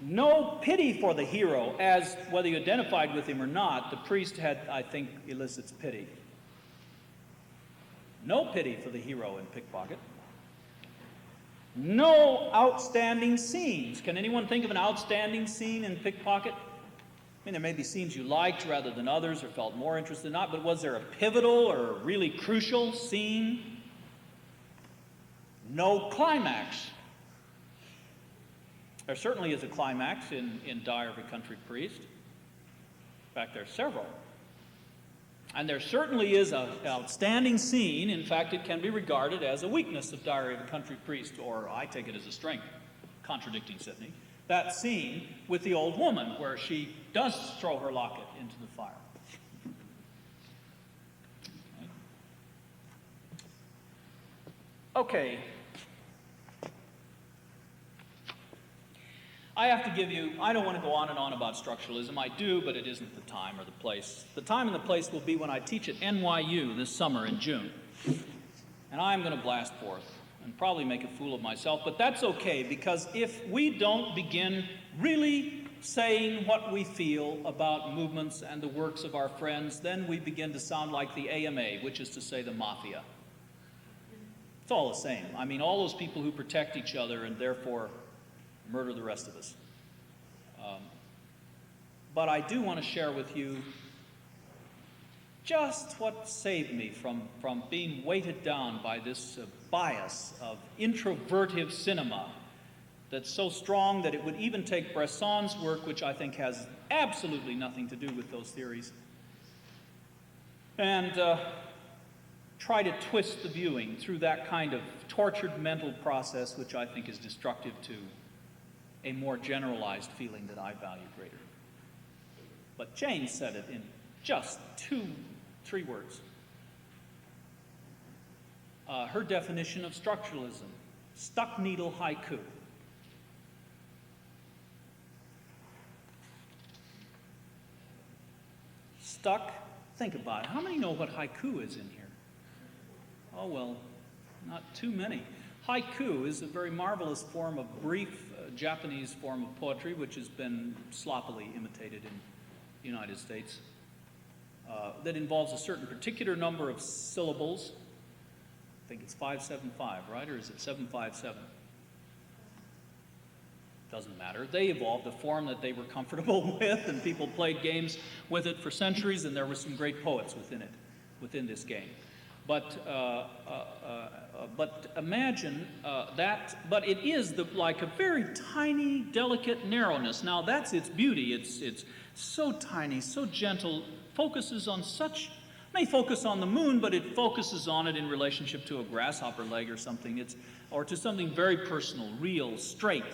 No pity for the hero, as whether you identified with him or not, the priest had, I think, elicits pity. No pity for the hero in Pickpocket. No outstanding scenes. Can anyone think of an outstanding scene in Pickpocket? I mean, there may be scenes you liked rather than others or felt more interested in not, but was there a pivotal or a really crucial scene? No climax. There certainly is a climax in Diary of a Country Priest. In fact, there are several. And there certainly is an outstanding scene. In fact, it can be regarded as a weakness of Diary of a Country Priest, or I take it as a strength, contradicting Sidney. That scene with the old woman where she does throw her locket into the fire. Okay. I have to give you, I don't want to go on and on about structuralism. I do, but it isn't the time or the place. The time and the place will be when I teach at NYU this summer in June. And I'm going to blast forth and probably make a fool of myself, but that's okay, because if we don't begin really saying what we feel about movements and the works of our friends, then we begin to sound like the AMA, which is to say the mafia. It's all the same. I mean, all those people who protect each other and therefore murder the rest of us. But I do want to share with you just what saved me from being weighted down by this bias of introvertive cinema that's so strong that it would even take Bresson's work, which I think has absolutely nothing to do with those theories, and try to twist the viewing through that kind of tortured mental process, which I think is destructive to a more generalized feeling that I value greater. But Jane said it in just 2-3 words. Her definition of structuralism, stuck needle haiku. Stuck, think about it. How many know what haiku is in here? Oh, well, not too many. Haiku is a very marvelous form of brief Japanese form of poetry, which has been sloppily imitated in the United States, that involves a certain particular number of syllables. I think it's 575, right? Or is it 757? Doesn't matter. They evolved a form that they were comfortable with, and people played games with it for centuries, and there were some great poets within this game. But imagine that, but it is like a very tiny, delicate narrowness. Now that's its beauty. It's so tiny, so gentle, focuses on such, may focus on the moon, but it focuses on it in relationship to a grasshopper leg or something, or to something very personal, real, straight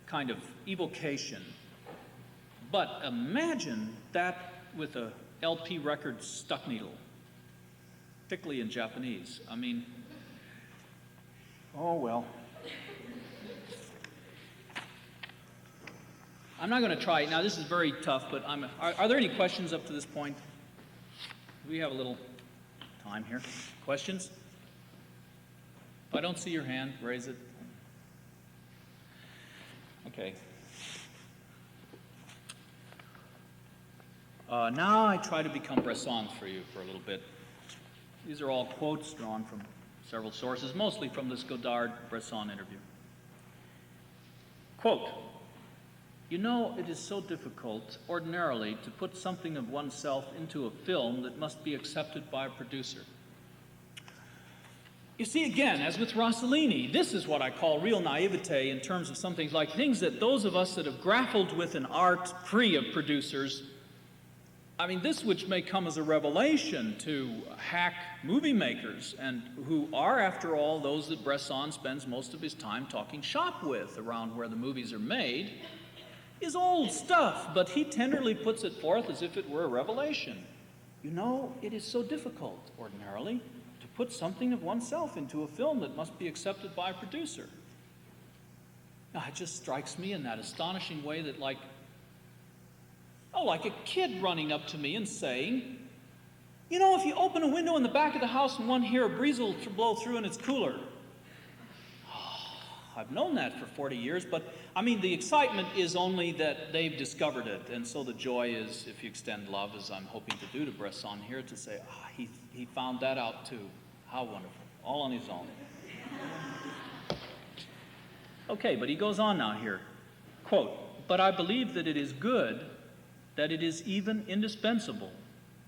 kind of evocation. But imagine that with a LP record stuck needle, particularly in Japanese. I mean, oh well. I'm not going to try it. Now this is very tough, but are there any questions up to this point? We have a little time here. Questions? If I don't see your hand, raise it. Okay. Now I try to become Bresson for you for a little bit. These are all quotes drawn from several sources, mostly from this Godard-Bresson interview. Quote, "You know, it is so difficult, ordinarily, to put something of oneself into a film that must be accepted by a producer." You see, again, as with Rossellini, this is what I call real naivete in terms of something like things that those of us that have grappled with an art free of producers, I mean, this which may come as a revelation to hack movie makers, and who are, after all, those that Bresson spends most of his time talking shop with around where the movies are made, is old stuff, but he tenderly puts it forth as if it were a revelation. You know, it is so difficult, ordinarily, to put something of oneself into a film that must be accepted by a producer. Now, it just strikes me in that astonishing way that, like a kid running up to me and saying, you know, if you open a window in the back of the house and one here, a breeze will blow through and it's cooler. I've known that for 40 years, but I mean, the excitement is only that they've discovered it, and so the joy is, if you extend love, as I'm hoping to do to Bresson here, to say, he found that out too. How wonderful. All on his own. Okay, but he goes on now here. Quote, "But I believe that it is good, that it is even indispensable,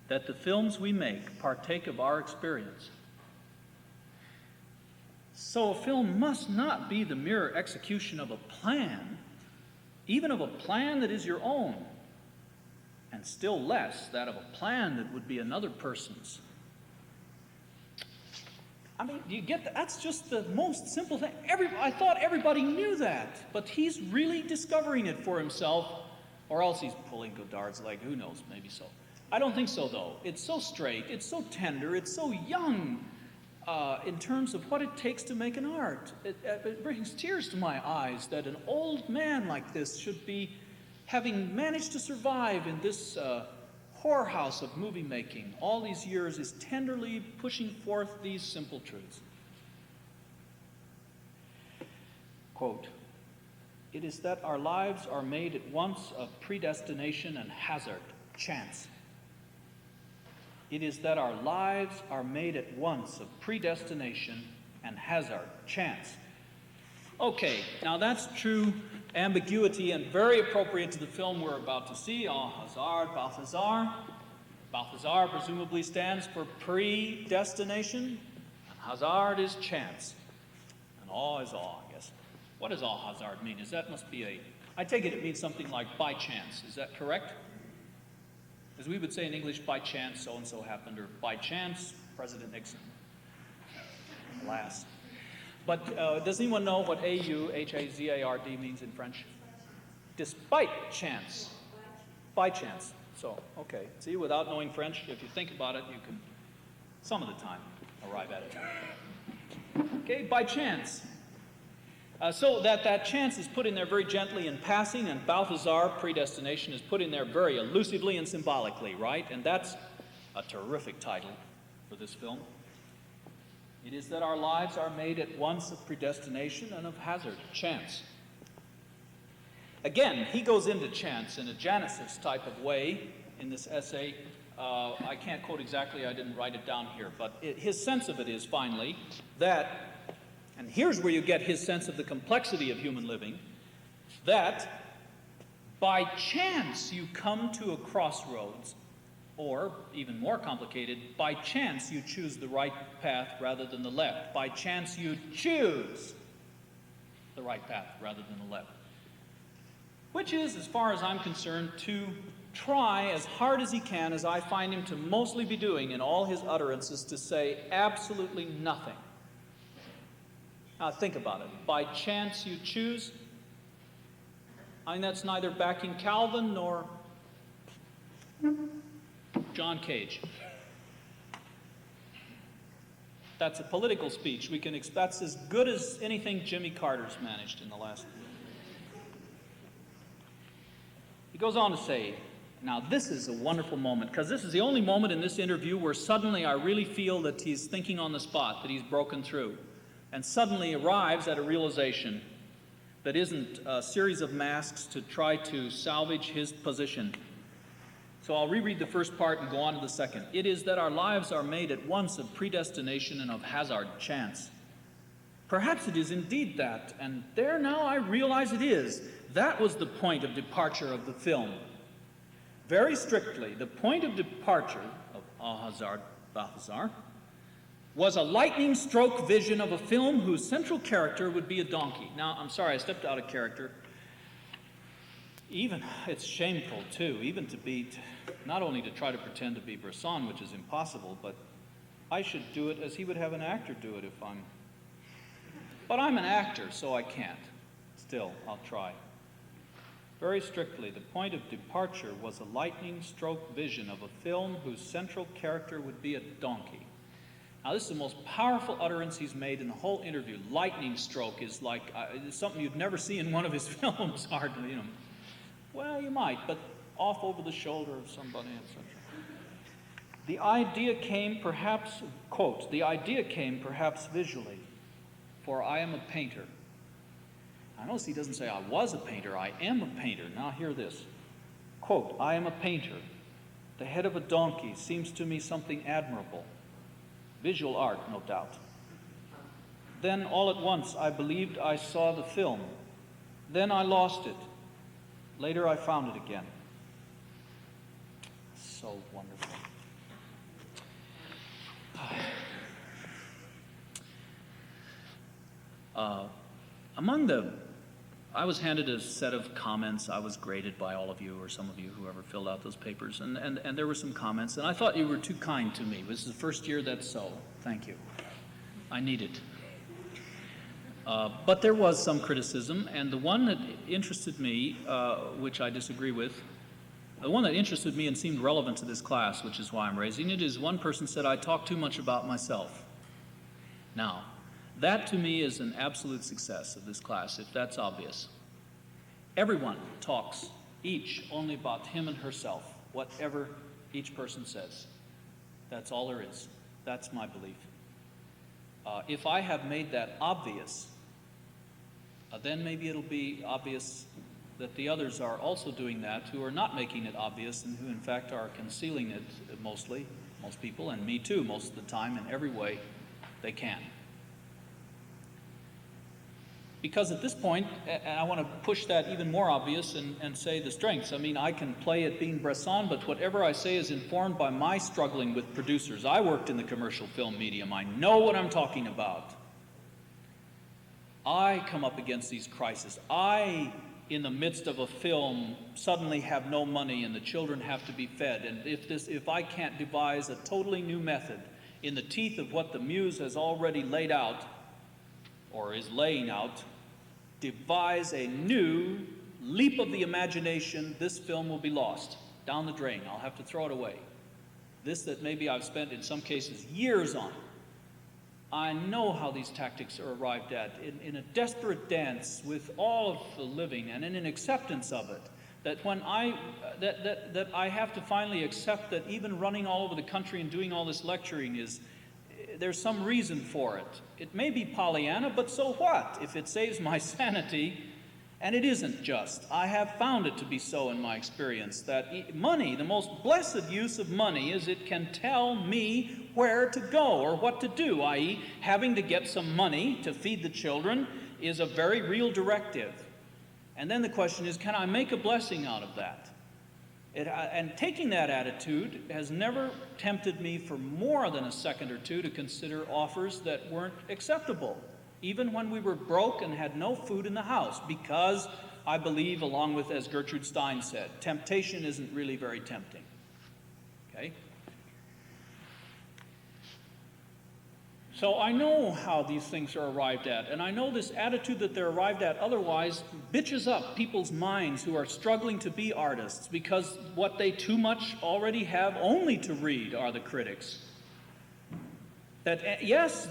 that the films we make partake of our experience." So a film must not be the mere execution of a plan, even of a plan that is your own, and still less that of a plan that would be another person's. I mean, you get that? That's just the most simple thing. I thought everybody knew that, but he's really discovering it for himself, or else he's pulling Godard's leg. Who knows? Maybe so. I don't think so, though. It's so straight, it's so tender, it's so young in terms of what it takes to make an art. It brings tears to my eyes that an old man like this should be, having managed to survive in this whorehouse of movie making all these years, is tenderly pushing forth these simple truths. Quote, "It is that our lives are made at once of predestination and hazard, chance. It is that our lives are made at once of predestination and hazard, chance." Okay, now that's true ambiguity and very appropriate to the film we're about to see, En Hazard, Balthazar. Balthazar presumably stands for predestination, and hazard is chance. And awe is awe, I guess. What does En Hazard mean? I take it means something like by chance. Is that correct? As we would say in English, by chance so-and-so happened, or by chance, President Nixon. Alas. But does anyone know what A-U-H-A-Z-A-R-D means in French? Despite chance. By chance. So, okay. See, without knowing French, if you think about it, you can, some of the time, arrive at it. Okay, by chance. So that chance is put in there very gently in passing, and Balthazar, predestination, is put in there very elusively and symbolically, right? And that's a terrific title for this film. It is that our lives are made at once of predestination and of hazard, chance. Again, he goes into chance in a Genesis type of way in this essay. I can't quote exactly, I didn't write it down here, but his sense of it is, finally, that, and here's where you get his sense of the complexity of human living, that by chance you come to a crossroads, or, even more complicated, by chance you choose the right path rather than the left. By chance you choose the right path rather than the left. Which is, as far as I'm concerned, to try as hard as he can, as I find him to mostly be doing in all his utterances, to say absolutely nothing. Now think about it. By chance you choose. I mean, that's neither backing Calvin nor John Cage. That's a political speech. That's as good as anything Jimmy Carter's managed in the last. He goes on to say, now this is a wonderful moment, because this is the only moment in this interview where suddenly I really feel that he's thinking on the spot, that he's broken through, and suddenly arrives at a realization that isn't a series of masks to try to salvage his position. So I'll reread the first part and go on to the second. It is that our lives are made at once of predestination and of hazard, chance. Perhaps it is indeed that, and there now I realize it is. That was the point of departure of the film. Very strictly, the point of departure of En Hazard, Balthazar, was a lightning stroke vision of a film whose central character would be a donkey. Now, I'm sorry, I stepped out of character. Even, it's shameful too, even to be, not only to try to pretend to be Bresson, which is impossible, but I should do it as he would have an actor do it if I'm, but I'm an actor, so I can't. Still, I'll try. Very strictly, the point of departure was a lightning stroke vision of a film whose central character would be a donkey. Now, this is the most powerful utterance he's made in the whole interview. Lightning stroke is like it's something you'd never see in one of his films, hardly, you know. Well, you might, but off over the shoulder of somebody, etc. The idea came perhaps, quote, the idea came perhaps visually, for I am a painter. I notice he doesn't say, I was a painter, I am a painter. Now hear this. Quote, I am a painter. The head of a donkey seems to me something admirable. Visual art, no doubt. Then all at once I believed I saw the film. Then I lost it. Later I found it again. So wonderful. I was handed a set of comments. I was graded by all of you, or some of you, whoever filled out those papers, and there were some comments, and I thought you were too kind to me. This is the first year that's so. Thank you. I need it. But there was some criticism, and the one that interested me, which I disagree with, the one that interested me and seemed relevant to this class, which is why I'm raising it, is one person said, I talk too much about myself. Now, that to me is an absolute success of this class, if that's obvious. Everyone talks, each only about him and herself, whatever each person says. That's all there is. That's my belief. If I have made that obvious, then maybe it'll be obvious that the others are also doing that, who are not making it obvious and who in fact are concealing it mostly, most people, and me too most of the time, in every way they can. Because at this point, and I want to push that even more obvious and say the strengths. I mean, I can play at being Bresson, but whatever I say is informed by my struggling with producers. I worked in the commercial film medium. I know what I'm talking about. I come up against these crises. I, in the midst of a film, suddenly have no money and the children have to be fed. And if I can't devise a totally new method in the teeth of what the muse has already laid out, or is laying out, devise a new leap of the imagination, this film will be lost, down the drain. I'll have to throw it away. This that maybe I've spent in some cases years on. I know how these tactics are arrived at in a desperate dance with all of the living and in an acceptance of it. That when that I have to finally accept that even running all over the country and doing all this lecturing there's some reason for it. It may be Pollyanna, but so what? If it saves my sanity, and it isn't just. I have found it to be so in my experience, that money, the most blessed use of money, is it can tell me where to go or what to do, i.e. having to get some money to feed the children is a very real directive. And then the question is, can I make a blessing out of that? And taking that attitude has never tempted me for more than a second or two to consider offers that weren't acceptable, even when we were broke and had no food in the house, because I believe, along with, as Gertrude Stein said, temptation isn't really very tempting. Okay? So I know how these things are arrived at, and I know this attitude that they're arrived at otherwise bitches up people's minds who are struggling to be artists, because what they too much already have only to read are the critics. That, yes,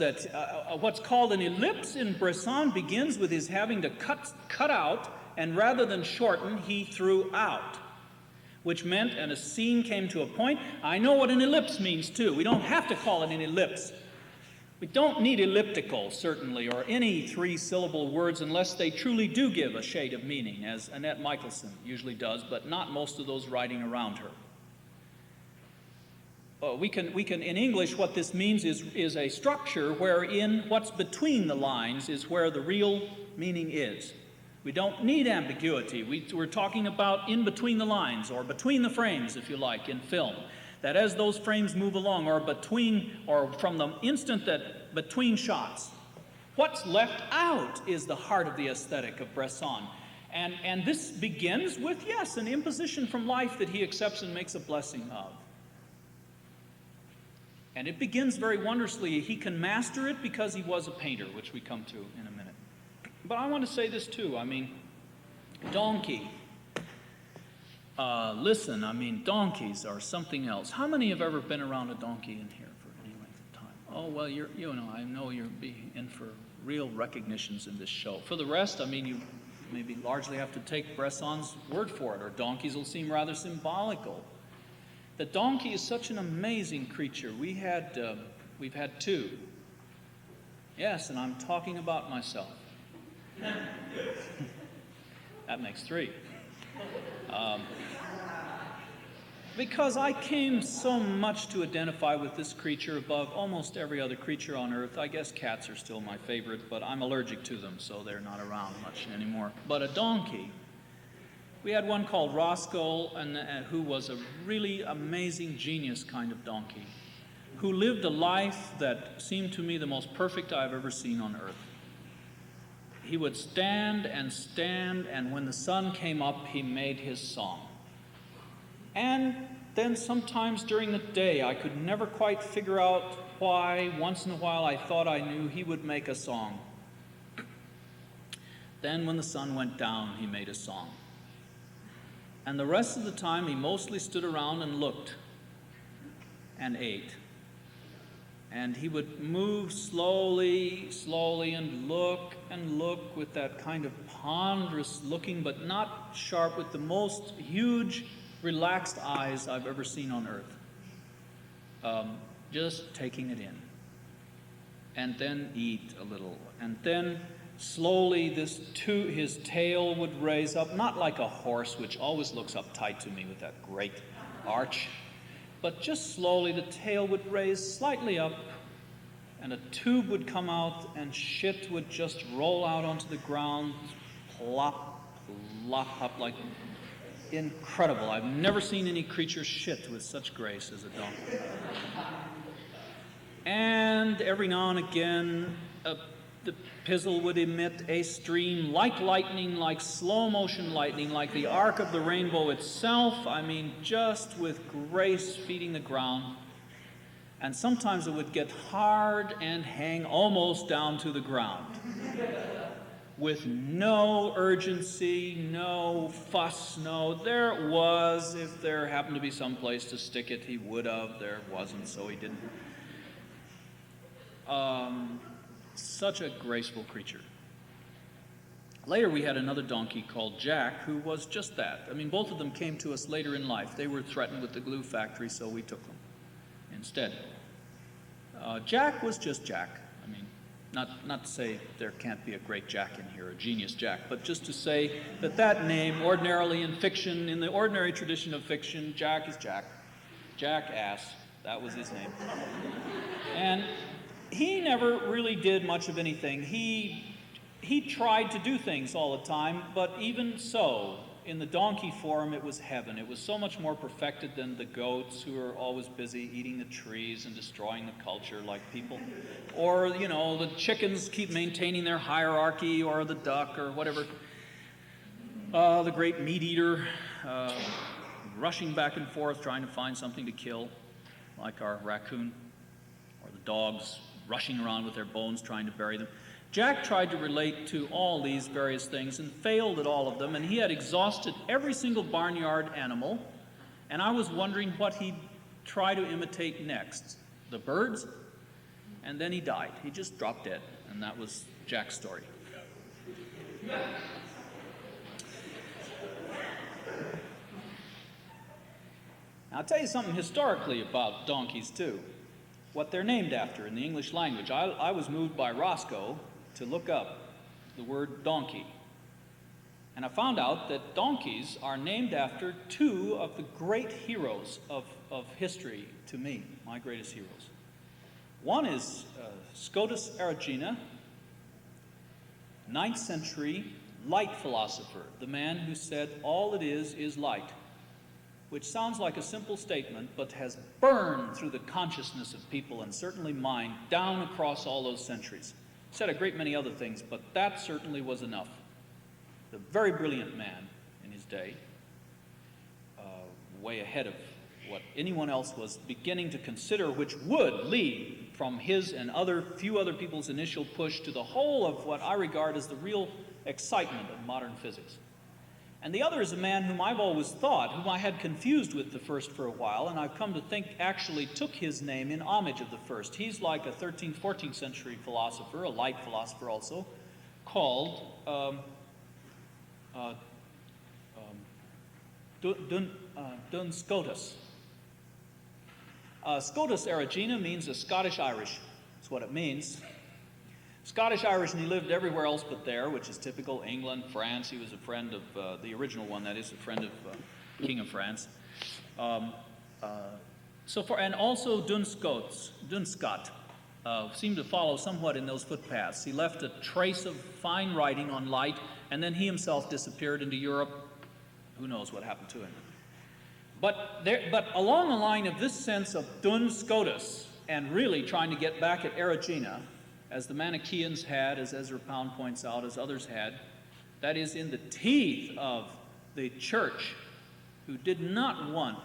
what's called an ellipse in Bresson begins with his having to cut out, and rather than shorten, he threw out, which meant, and a scene came to a point. I know what an ellipse means too. We don't have to call it an ellipse. We don't need elliptical, certainly, or any three-syllable words unless they truly do give a shade of meaning, as Annette Michelson usually does, but not most of those writing around her. We can, in English, what this means is a structure wherein what's between the lines is where the real meaning is. We don't need ambiguity. We're talking about in between the lines, or between the frames, if you like, in film. That as those frames move along, or from the instant that between shots, what's left out is the heart of the aesthetic of Bresson. And this begins with, yes, an imposition from life that he accepts and makes a blessing of. And it begins very wondrously. He can master it because he was a painter, which we come to in a minute. But I want to say this too. I mean, donkey. Listen, I mean, donkeys are something else. How many have ever been around a donkey in here for any length of time? Oh, well, I know you're in for real recognitions in this show. For the rest, I mean, you maybe largely have to take Bresson's word for it, or donkeys will seem rather symbolical. The donkey is such an amazing creature. We've had two. Yes, and I'm talking about myself. That makes 3. Because I came so much to identify with this creature above almost every other creature on earth. I guess cats are still my favorite, but I'm allergic to them, so they're not around much anymore. But a donkey. We had one called Roscoe, who was a really amazing genius kind of donkey, who lived a life that seemed to me the most perfect I've ever seen on earth. He would stand, and when the sun came up, he made his song. And then sometimes during the day, I could never quite figure out why. Once in a while, I thought I knew he would make a song. Then when the sun went down, he made a song. And the rest of the time, he mostly stood around and looked and ate. And he would move slowly, and look with that kind of ponderous looking, but not sharp, with the most huge, relaxed eyes I've ever seen on earth. Just taking it in. And then eat a little. And then slowly his tail would raise up, not like a horse, which always looks uptight to me with that great arch, but just slowly the tail would raise slightly up, and a tube would come out, and shit would just roll out onto the ground, plop, plop up, like incredible. I've never seen any creature shit with such grace as a donkey. And every now and again, the pizzle would emit a stream like lightning, like slow motion lightning, like the arc of the rainbow itself. I mean, just with grace feeding the ground. And sometimes it would get hard and hang almost down to the ground. With no urgency, no fuss, there it was. If there happened to be some place to stick it, he would have. There wasn't, so he didn't. Such a graceful creature. Later we had another donkey called Jack, who was just that. I mean, both of them came to us later in life. They were threatened with the glue factory, so we took them instead. Jack was just Jack. I mean, not to say there can't be a great Jack in here, a genius Jack, but just to say that name, ordinarily in fiction, in the ordinary tradition of fiction, Jack is Jack. Jackass, that was his name. And he never really did much of anything. He tried to do things all the time, but even so, in the donkey form, it was heaven. It was so much more perfected than the goats, who are always busy eating the trees and destroying the culture like people. Or, the chickens keep maintaining their hierarchy, or the duck, or whatever. The great meat eater, rushing back and forth, trying to find something to kill, like our raccoon, or the dogs rushing around with their bones, trying to bury them. Jack tried to relate to all these various things and failed at all of them, and he had exhausted every single barnyard animal, and I was wondering what he'd try to imitate next. The birds? And then he died. He just dropped dead, and that was Jack's story. Now, I'll tell you something historically about donkeys, too. What they're named after in the English language. I was moved by Roscoe to look up the word donkey. And I found out that donkeys are named after 2 of the great heroes of history to me, my greatest heroes. One is Scotus Erigena, 9th century light philosopher, the man who said all it is light, which sounds like a simple statement, but has burned through the consciousness of people, and certainly mine, down across all those centuries. Said a great many other things, but that certainly was enough. A very brilliant man in his day, way ahead of what anyone else was beginning to consider, which would lead from his and few other people's initial push to the whole of what I regard as the real excitement of modern physics. And the other is a man whom I've always thought, whom I had confused with the first for a while, and I've come to think actually took his name in homage of the first. He's like a 13th, 14th century philosopher, a light philosopher also, called Duns Scotus. Scotus Erigena means a Scottish Irish. That's what it means. Scottish, Irish, and he lived everywhere else but there, which is typical. England, France. He was a friend of the original one, that is, a friend of King of France. And also Dunscot seemed to follow somewhat in those footpaths. He left a trace of fine writing on light, and then he himself disappeared into Europe. Who knows what happened to him? But along the line of this sense of Duns Scotus, and really trying to get back at Erigena, as the Manichaeans had, as Ezra Pound points out, as others had, that is in the teeth of the church, who did not want,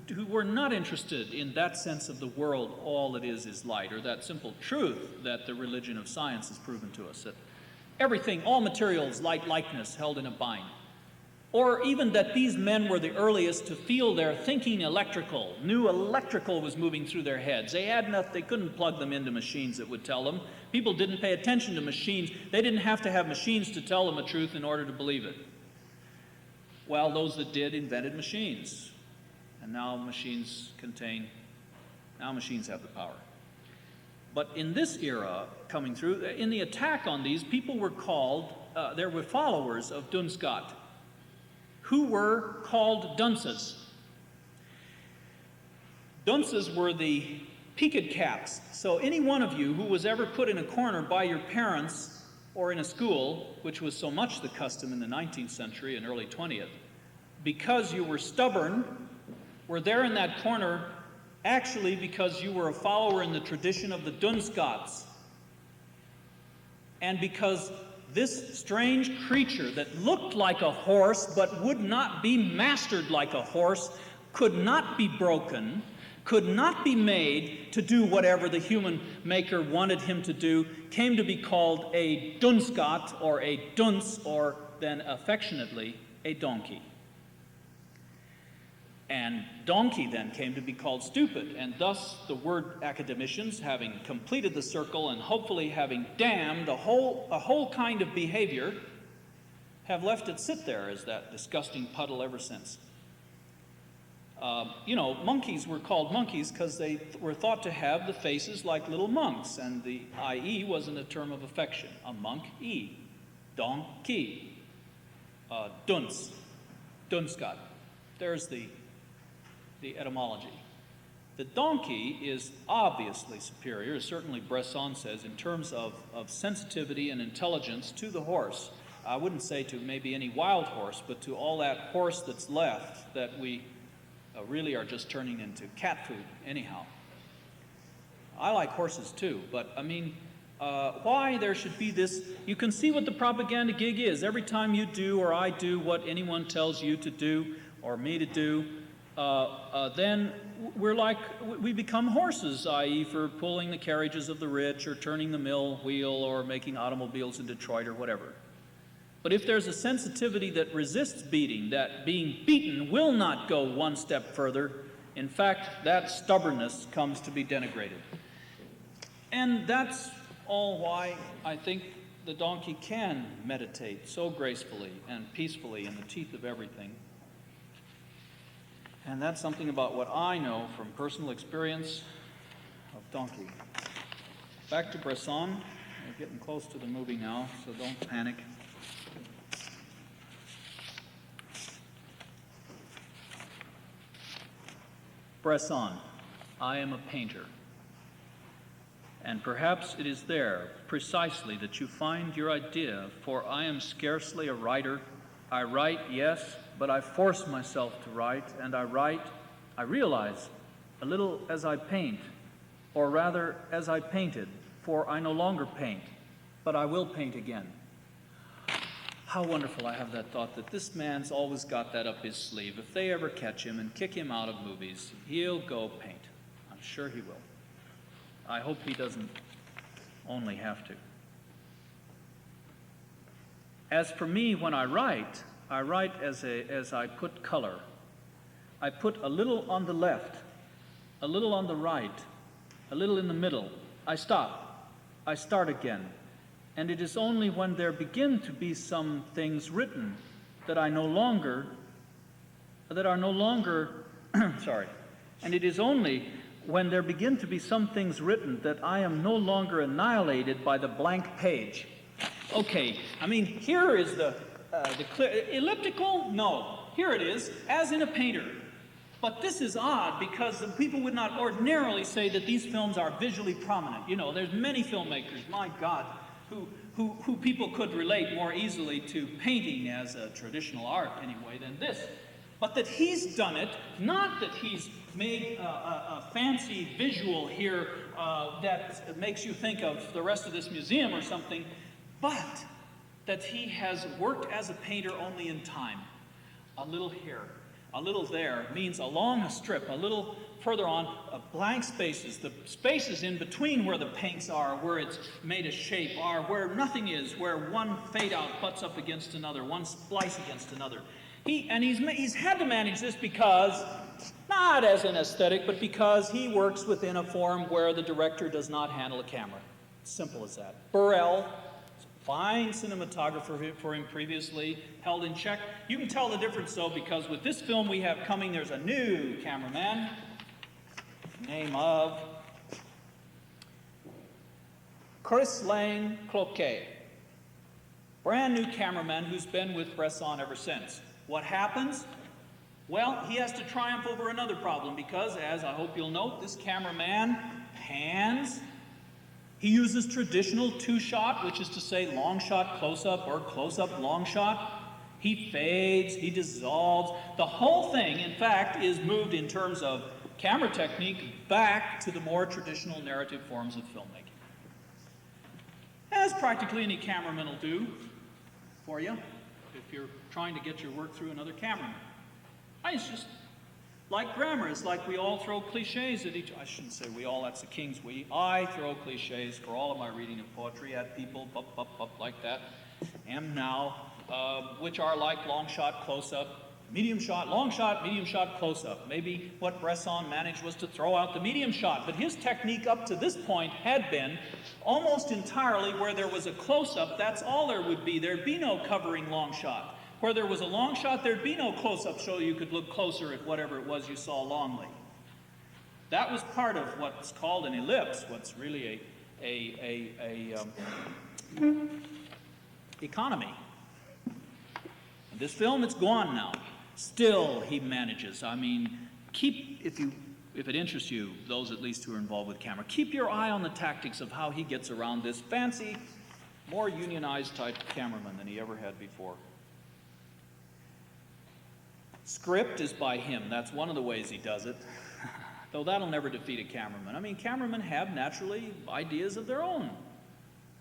who were not interested in that sense of the world, all it is light, or that simple truth that the religion of science has proven to us, that everything, all materials, likeness, held in a bind. Or even that these men were the earliest to feel their thinking electrical, knew electrical was moving through their heads. They couldn't plug them into machines that would tell them. People didn't pay attention to machines. They didn't have to have machines to tell them a truth in order to believe it. Well, those that did invented machines. And now machines have the power. But in this era coming through, in the attack on these, people were called, there were followers of Dunscot, who were called dunces. Dunces were the peaked caps. So any one of you who was ever put in a corner by your parents or in a school, which was so much the custom in the 19th century and early 20th, because you were stubborn, were there in that corner actually because you were a follower in the tradition of the Dunscots, and because this strange creature that looked like a horse but would not be mastered like a horse, could not be broken, could not be made to do whatever the human maker wanted him to do, came to be called a Dunscot or a dunce, or then affectionately a donkey. And donkey then came to be called stupid, and thus the word academicians, having completed the circle and hopefully having damned a whole kind of behavior, have left it sit there as that disgusting puddle ever since. Monkeys were called monkeys because they were thought to have the faces like little monks, and the I-E wasn't a term of affection. A monk-e, donkey, dunce, Dunscot. There's the etymology. The donkey is obviously superior, as certainly Bresson says, in terms of sensitivity and intelligence to the horse. I wouldn't say to maybe any wild horse, but to all that horse that's left that we really are just turning into cat food anyhow. I like horses too, but I mean, why there should be this, you can see what the propaganda gig is. Every time you do or I do what anyone tells you to do or me to do, then we become horses, i.e. for pulling the carriages of the rich or turning the mill wheel or making automobiles in Detroit or whatever. But if there's a sensitivity that resists beating, that being beaten will not go one step further, in fact, that stubbornness comes to be denigrated. And that's all why I think the donkey can meditate so gracefully and peacefully in the teeth of everything. And that's something about what I know from personal experience of donkey. Back to Bresson. We're getting close to the movie now, so don't panic. Bresson, I am a painter. And perhaps it is there precisely that you find your idea, for I am scarcely a writer. I write, yes, but I force myself to write, and I realize, a little as I paint, or rather as I painted, for I no longer paint, but I will paint again. How wonderful I have that thought that this man's always got that up his sleeve. If they ever catch him and kick him out of movies, he'll go paint. I'm sure he will. I hope he doesn't only have to. As for me, when I write as I put color. I put a little on the left, a little on the right, a little in the middle. I stop. I start again. And it is only when there begin to be some things written that are no longer, sorry. And it is only when there begin to be some things written, that I am no longer annihilated by the blank page. Okay, I mean, here is the clear, elliptical? No. Here it is, as in a painter. But this is odd because people would not ordinarily say that these films are visually prominent. You know, there's many filmmakers, my God, who people could relate more easily to painting as a traditional art anyway than this. But that he's done it, not that he's made a fancy visual here that makes you think of the rest of this museum or something, but that he has worked as a painter only in time. A little here, a little there means along a strip, a little further on, blank spaces, the spaces in between where the paints are, where it's made a shape, are where nothing is, where one fade out butts up against another, one splice against another. He's had to manage this because, not as an aesthetic, but because he works within a form where the director does not handle a camera. Simple as that. Burrell, fine cinematographer for him previously, held in check. You can tell the difference though, because with this film we have coming, there's a new cameraman, name of Chris Lane Cloquet. Brand new cameraman who's been with Bresson ever since. What happens? Well, he has to triumph over another problem because, as I hope you'll note, this cameraman pans. He uses traditional two-shot, which is to say long shot, close-up, or close-up, long shot. He fades, he dissolves. The whole thing, in fact, is moved in terms of camera technique back to the more traditional narrative forms of filmmaking. As practically any cameraman will do for you if you're trying to get your work through another cameraman. It's just like grammar. It's like we all throw cliches at each... I shouldn't say we all, that's the king's we. I throw cliches for all of my reading of poetry at people, like that. Am now, which are like long shot, close-up, medium shot, long shot, medium shot, close-up. Maybe what Bresson managed was to throw out the medium shot, but his technique up to this point had been almost entirely where there was a close-up, that's all there would be. There'd be no covering long shot. Where there was a long shot, there'd be no close-up so you could look closer at whatever it was you saw longly. That was part of what's called an ellipse, what's really economy. In this film, it's gone now. Still, he manages. I mean, if it interests you, those at least who are involved with camera, keep your eye on the tactics of how he gets around this fancy, more unionized type cameraman than he ever had before. Script is by him. That's one of the ways he does it. Though that'll never defeat a cameraman. I mean, cameramen have naturally ideas of their own.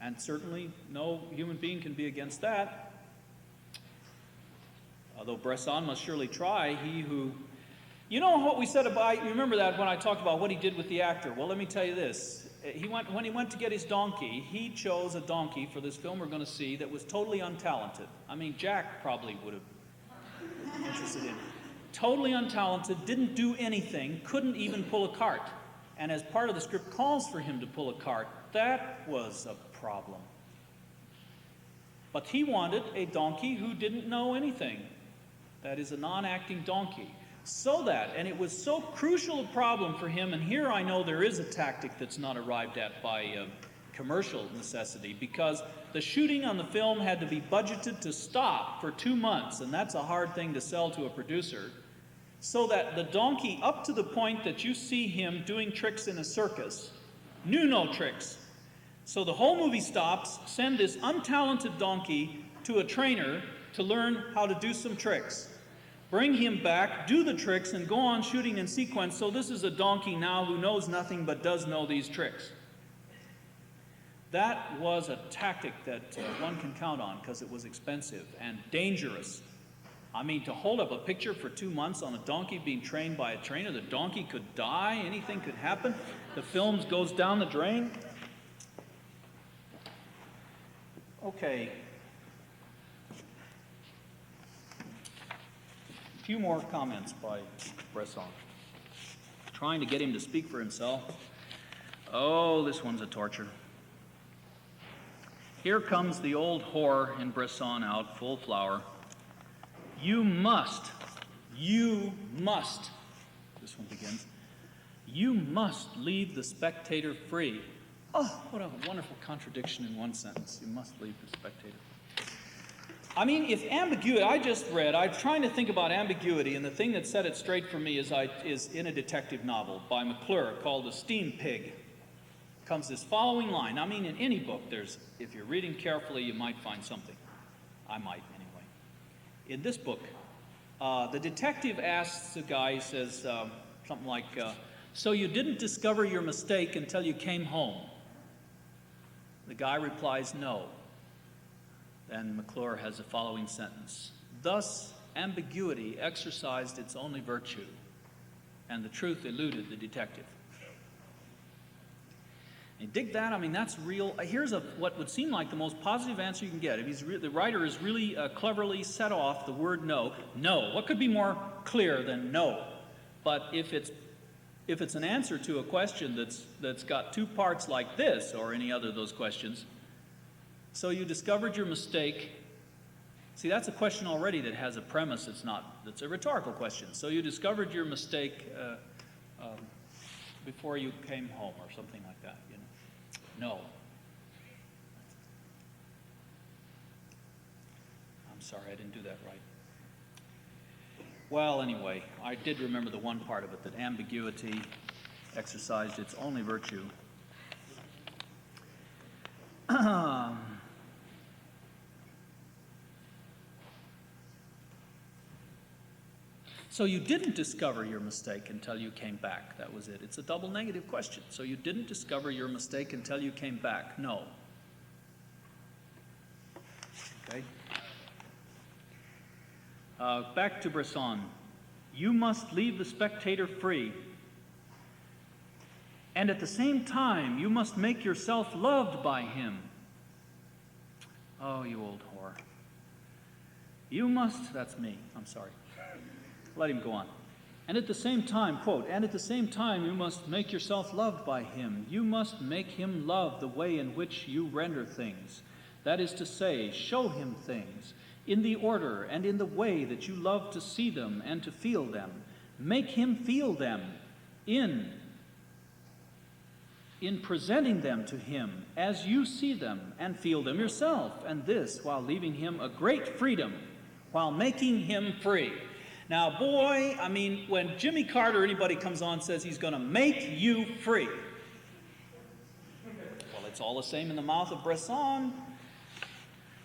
And certainly no human being can be against that. Although Bresson must surely try, he who... You know what we said about... You remember that when I talked about what he did with the actor? Well, let me tell you this. When he went to get his donkey, he chose a donkey for this film we're going to see that was totally untalented. I mean, Jack probably would have interested in. Totally untalented, didn't do anything, couldn't even pull a cart. And as part of the script calls for him to pull a cart, that was a problem. But he wanted a donkey who didn't know anything. That is a non-acting donkey. So that, and it was so crucial a problem for him, and here I know there is a tactic that's not arrived at by commercial necessity, because the shooting on the film had to be budgeted to stop for 2 months, and that's a hard thing to sell to a producer, so that the donkey, up to the point that you see him doing tricks in a circus, knew no tricks. So the whole movie stops, send this untalented donkey to a trainer to learn how to do some tricks. Bring him back, do the tricks, and go on shooting in sequence, so this is a donkey now who knows nothing but does know these tricks. That was a tactic that one can count on because it was expensive and dangerous. I mean, to hold up a picture for 2 months on a donkey being trained by a trainer, the donkey could die, anything could happen, the film goes down the drain. Okay. A few more comments by Bresson. Trying to get him to speak for himself. Oh, this one's a torture. Here comes the old whore in Bresson out, full flower. You must, this one begins, You must leave the spectator free. Oh, what a wonderful contradiction in one sentence. You must leave the spectator free. I mean, if ambiguity, I'm trying to think about ambiguity, and the thing that set it straight for me is in a detective novel by McClure called The Steam Pig. Comes this following line. I mean, in any book, if you're reading carefully, you might find something. I might, anyway. In this book, the detective asks the guy, he says something like, so you didn't discover your mistake until you came home? The guy replies, no. Then McClure has the following sentence. Thus, ambiguity exercised its only virtue, and the truth eluded the detective. You dig that? I mean, that's real. Here's what would seem like the most positive answer you can get. If the writer has really cleverly set off the word no. No. What could be more clear than no? But if it's an answer to a question that's got two parts like this, or any other of those questions, so you discovered your mistake. See, that's a question already that has a premise. It's a rhetorical question. So you discovered your mistake before you came home, or something like that. No. I'm sorry, I didn't do that right. Well, anyway, I did remember the one part of it, that ambiguity exercised its only virtue. So you didn't discover your mistake until you came back. That was it. It's a double negative question. So you didn't discover your mistake until you came back. No. Okay. Back to Bresson. You must leave the spectator free. And at the same time, you must make yourself loved by him. Oh, you old whore. You must, that's me, I'm sorry. Let him go on. And at the same time, quote, and at the same time you must make yourself loved by him. You must make him love the way in which you render things. That is to say, show him things in the order and in the way that you love to see them and to feel them. Make him feel them in presenting them to him as you see them and feel them yourself, and this while leaving him a great freedom, while making him free. Now, boy, I mean, when Jimmy Carter or anybody comes on and says he's going to make you free, well, it's all the same in the mouth of Bresson.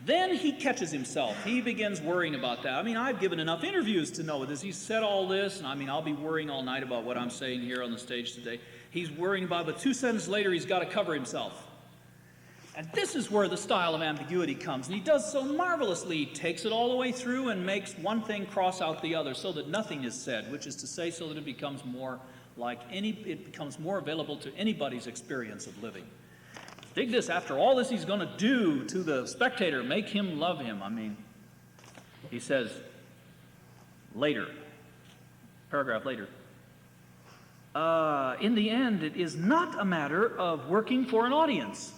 Then he catches himself. He begins worrying about that. I mean, I've given enough interviews to know this. He's said all this, and I mean, I'll be worrying all night about what I'm saying here on the stage today. He's worrying about it, but 2 sentences later, he's got to cover himself. And this is where the style of ambiguity comes. And he does so marvelously. He takes it all the way through and makes one thing cross out the other so that nothing is said, which is to say, so that it becomes more available to anybody's experience of living. Dig this, after all this he's going to do to the spectator, make him love him. I mean, he says later, paragraph later, in the end, it is not a matter of working for an audience.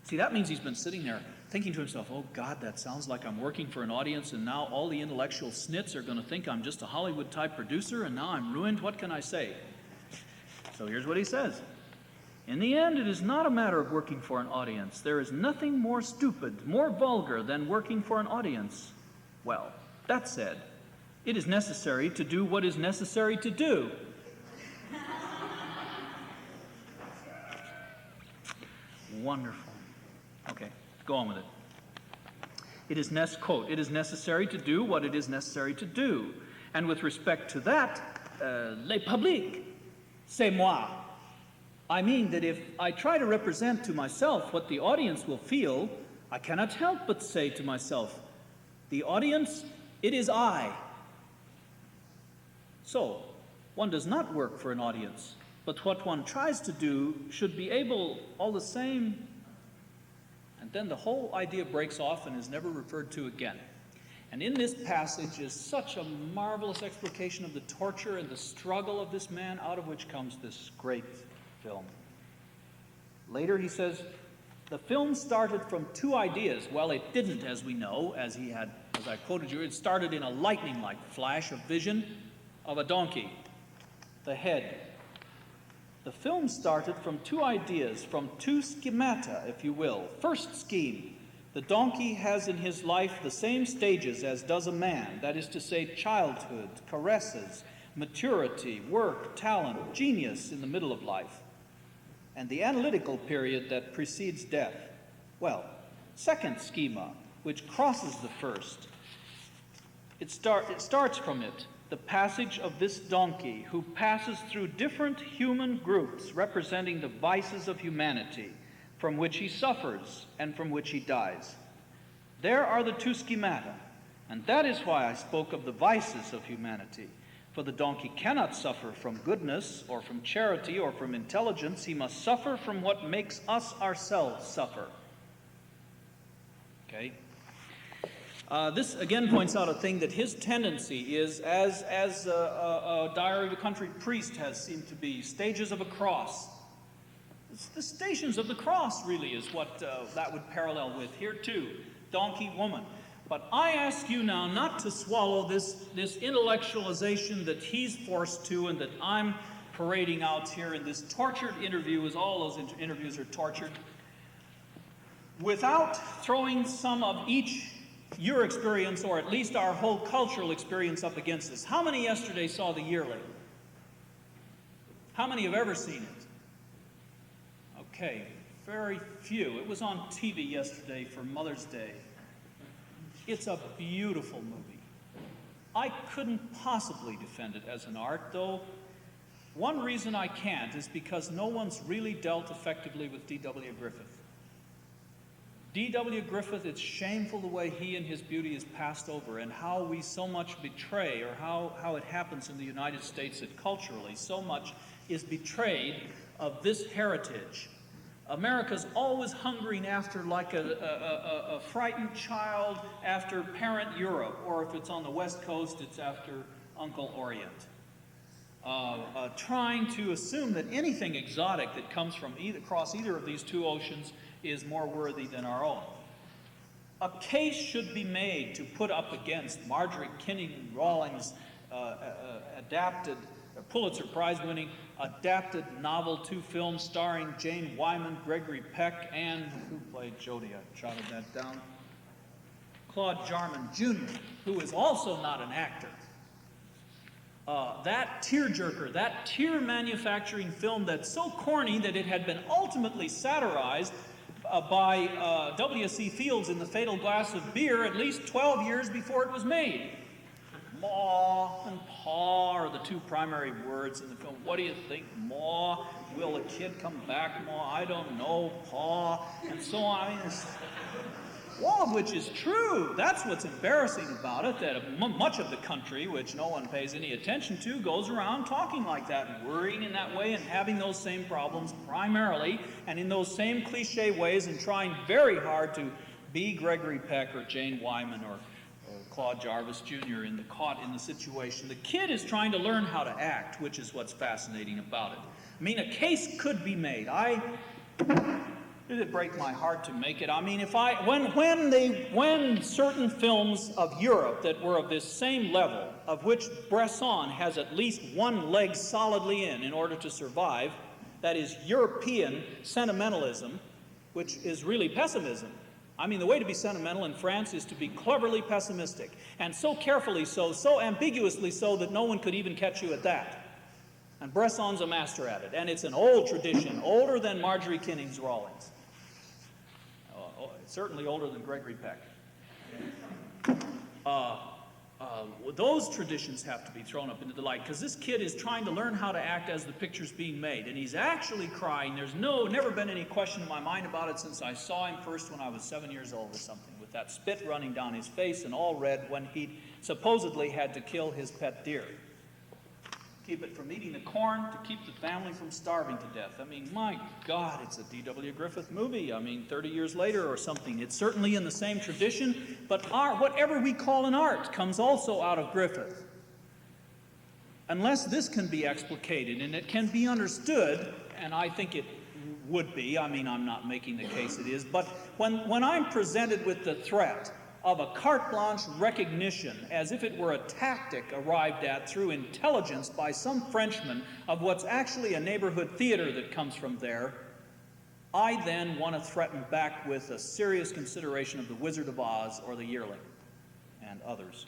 See, that means he's been sitting there thinking to himself, oh God, that sounds like I'm working for an audience, and now all the intellectual snits are going to think I'm just a Hollywood-type producer, and now I'm ruined. What can I say? So here's what he says. In the end, it is not a matter of working for an audience. There is nothing more stupid, more vulgar than working for an audience. Well, that said, it is necessary to do what is necessary to do. Wonderful. Okay, go on with it. It is, quote, it is necessary to do what it is necessary to do. And with respect to that, le public, c'est moi. I mean that if I try to represent to myself what the audience will feel, I cannot help but say to myself, the audience, it is I. So, one does not work for an audience, but what one tries to do should be able all the same. And then the whole idea breaks off and is never referred to again. And in this passage is such a marvelous explication of the torture and the struggle of this man, out of which comes this great film. Later he says, the film started from two ideas. Well, it didn't, as we know, as I quoted you, it started in a lightning-like flash of vision of a donkey, the head, The film started from two ideas, from two schemata, if you will. First scheme, the donkey has in his life the same stages as does a man, that is to say, childhood, caresses, maturity, work, talent, genius in the middle of life, and the analytical period that precedes death. Well, second schema, which crosses the first, it starts from it, the passage of this donkey who passes through different human groups representing the vices of humanity, from which he suffers and from which he dies. There are the two schemata, and that is why I spoke of the vices of humanity. For the donkey cannot suffer from goodness or from charity or from intelligence. He must suffer from what makes us ourselves suffer. Okay? This again points out a thing that his tendency is, as a Diary of a Country Priest has seemed to be, stages of a cross. The Stations of the Cross really is what that would parallel with here too. Donkey, woman. But I ask you now not to swallow this intellectualization that he's forced to and that I'm parading out here in this tortured interview, as all those interviews are tortured, without throwing some of each your experience, or at least our whole cultural experience, up against this. How many yesterday saw The Yearling? How many have ever seen it? Okay, very few. It was on TV yesterday for Mother's Day. It's a beautiful movie. I couldn't possibly defend it as an art, though. One reason I can't is because no one's really dealt effectively with D.W. Griffith. D.W. Griffith, it's shameful the way he and his beauty is passed over, and how we so much betray, or how it happens in the United States that culturally so much is betrayed of this heritage. America's always hungering after, like a frightened child, after parent Europe, or if it's on the West Coast, it's after Uncle Orient. Trying to assume that anything exotic that comes from across either of these two oceans is more worthy than our own. A case should be made to put up against Marjorie Kinning Rawlings' adapted, Pulitzer Prize-winning, adapted novel to film starring Jane Wyman, Gregory Peck, and who played Jody? I jotted that down. Claude Jarman Jr., who is also not an actor. That tearjerker, that tear manufacturing film that's so corny that it had been ultimately satirized by W.C. Fields in The Fatal Glass of Beer at least 12 years before it was made. Maw and paw are the two primary words in the film. What do you think? Maw? Will a kid come back? Maw? I don't know. Paw? And so on. I mean, all of which is true. That's what's embarrassing about it, that much of the country, which no one pays any attention to, goes around talking like that and worrying in that way and having those same problems primarily and in those same cliche ways and trying very hard to be Gregory Peck or Jane Wyman or Claude Jarvis Jr. caught in the situation. The kid is trying to learn how to act, which is what's fascinating about it. I mean, a case could be made. It'd break my heart to make it. I mean, when certain films of Europe that were of this same level, of which Bresson has at least one leg solidly in order to survive, that is European sentimentalism, which is really pessimism. I mean, the way to be sentimental in France is to be cleverly pessimistic, and so carefully so, so ambiguously so that no one could even catch you at that. And Bresson's a master at it, and it's an old tradition, older than Marjorie Kinning Rawlings. Certainly older than Gregory Peck. Those traditions have to be thrown up into the light, because this kid is trying to learn how to act as the picture's being made, and he's actually crying. There's never been any question in my mind about it since I saw him first when I was 7 years old or something, with that spit running down his face and all red when he supposedly had to kill his pet deer. Keep it from eating the corn, to keep the family from starving to death. I mean, my God, it's a D.W. Griffith movie. I mean, 30 years later or something. It's certainly in the same tradition, but whatever we call an art comes also out of Griffith. Unless this can be explicated and it can be understood, and I think it would be, I mean, I'm not making the case it is, but when I'm presented with the threat of a carte blanche recognition, as if it were a tactic arrived at through intelligence by some Frenchman of what's actually a neighborhood theater that comes from there, I then want to threaten back with a serious consideration of The Wizard of Oz or The Yearling and others.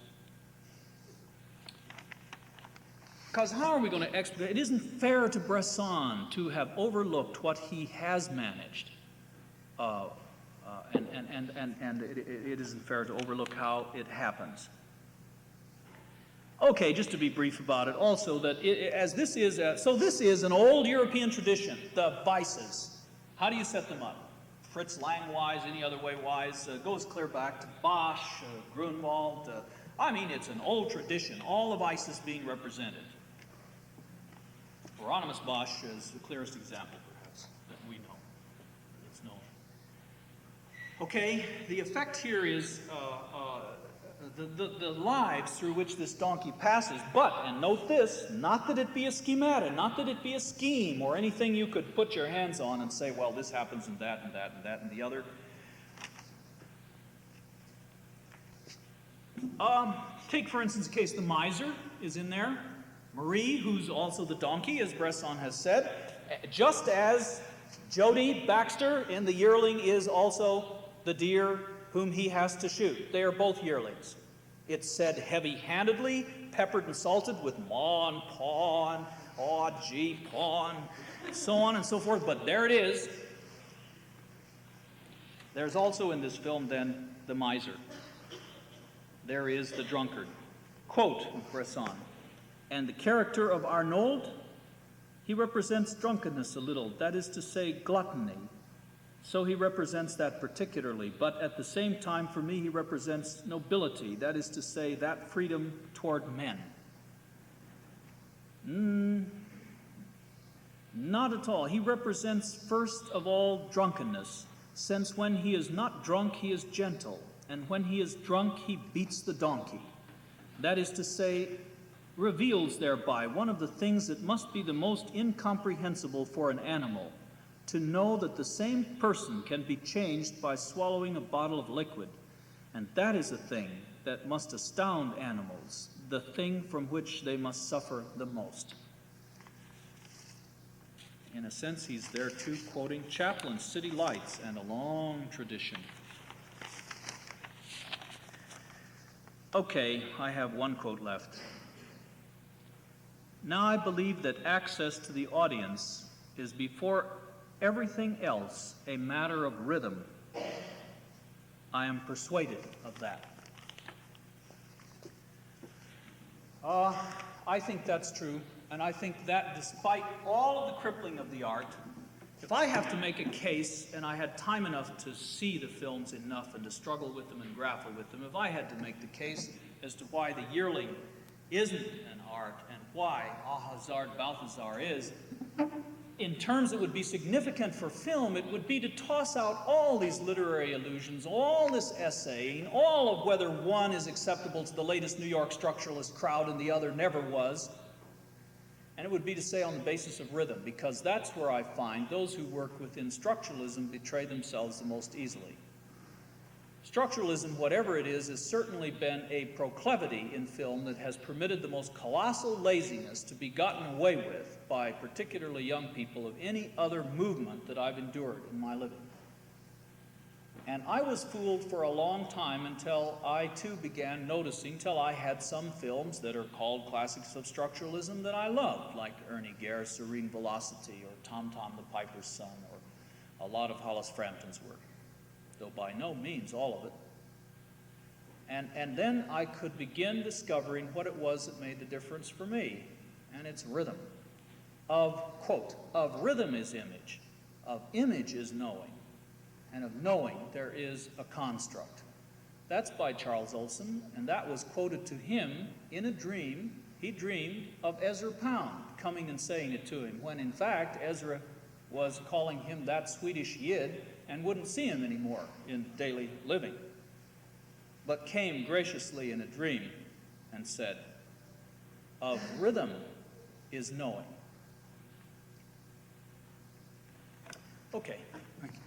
Because how are we going to expedite? It isn't fair to Bresson to have overlooked what he has managed. And it isn't fair to overlook how it happens. Okay, just to be brief about it, also that this is an old European tradition, the vices. How do you set them up? Fritz Lang-wise, any other way-wise, goes clear back to Bosch, Grunwald. I mean, it's an old tradition, all the vices being represented. Hieronymus Bosch is the clearest example, perhaps, that we know. It's known. Okay, the effect here is the lives through which this donkey passes. But, and note this, not that it be a schemata, not that it be a scheme or anything you could put your hands on and say, well, this happens and that and that and that and the other. Take, for instance, the case the miser is in there. Marie, who's also the donkey, as Bresson has said, just as Jody Baxter in The Yearling is also the deer whom he has to shoot. They are both yearlings. It's said heavy-handedly, peppered and salted with maw and paw and aw, gee, paw, and so on and so forth. But there it is. There's also in this film, then, the miser. There is the drunkard. Quote of Bresson. And the character of Arnauld, he represents drunkenness a little, that is to say, gluttony. So he represents that particularly, but at the same time, for me, he represents nobility, that is to say, that freedom toward men. Not at all. He represents, first of all, drunkenness, since when he is not drunk, he is gentle, and when he is drunk, he beats the donkey. That is to say, reveals thereby one of the things that must be the most incomprehensible for an animal, to know that the same person can be changed by swallowing a bottle of liquid. And that is a thing that must astound animals, the thing from which they must suffer the most. In a sense, he's there too, quoting Chaplin's City Lights and a long tradition. Okay, I have one quote left. Now I believe that access to the audience is before everything else a matter of rhythm. I am persuaded of that. I think that's true, and I think that despite all of the crippling of the art, if I have to make a case, and I had time enough to see the films enough and to struggle with them and grapple with them, if I had to make the case as to why The Yearling isn't an art and why Ahazard Balthazar is, in terms that would be significant for film, it would be to toss out all these literary allusions, all this essaying, all of whether one is acceptable to the latest New York structuralist crowd and the other never was. And it would be to say on the basis of rhythm, because that's where I find those who work within structuralism betray themselves the most easily. Structuralism, whatever it is, has certainly been a proclivity in film that has permitted the most colossal laziness to be gotten away with by particularly young people of any other movement that I've endured in my living. And I was fooled for a long time until I too began noticing, till I had some films that are called classics of structuralism that I loved, like Ernie Gare's Serene Velocity or Tom Tom the Piper's Son or a lot of Hollis Frampton's work, though by no means all of it. And then I could begin discovering what it was that made the difference for me, and it's rhythm. Quote, of rhythm is image, of image is knowing, and of knowing there is a construct. That's by Charles Olson, and that was quoted to him in a dream. He dreamed of Ezra Pound coming and saying it to him, when in fact Ezra was calling him that Swedish Yid and wouldn't see him anymore in daily living, but came graciously in a dream and said, of rhythm is knowing. Okay, thank you.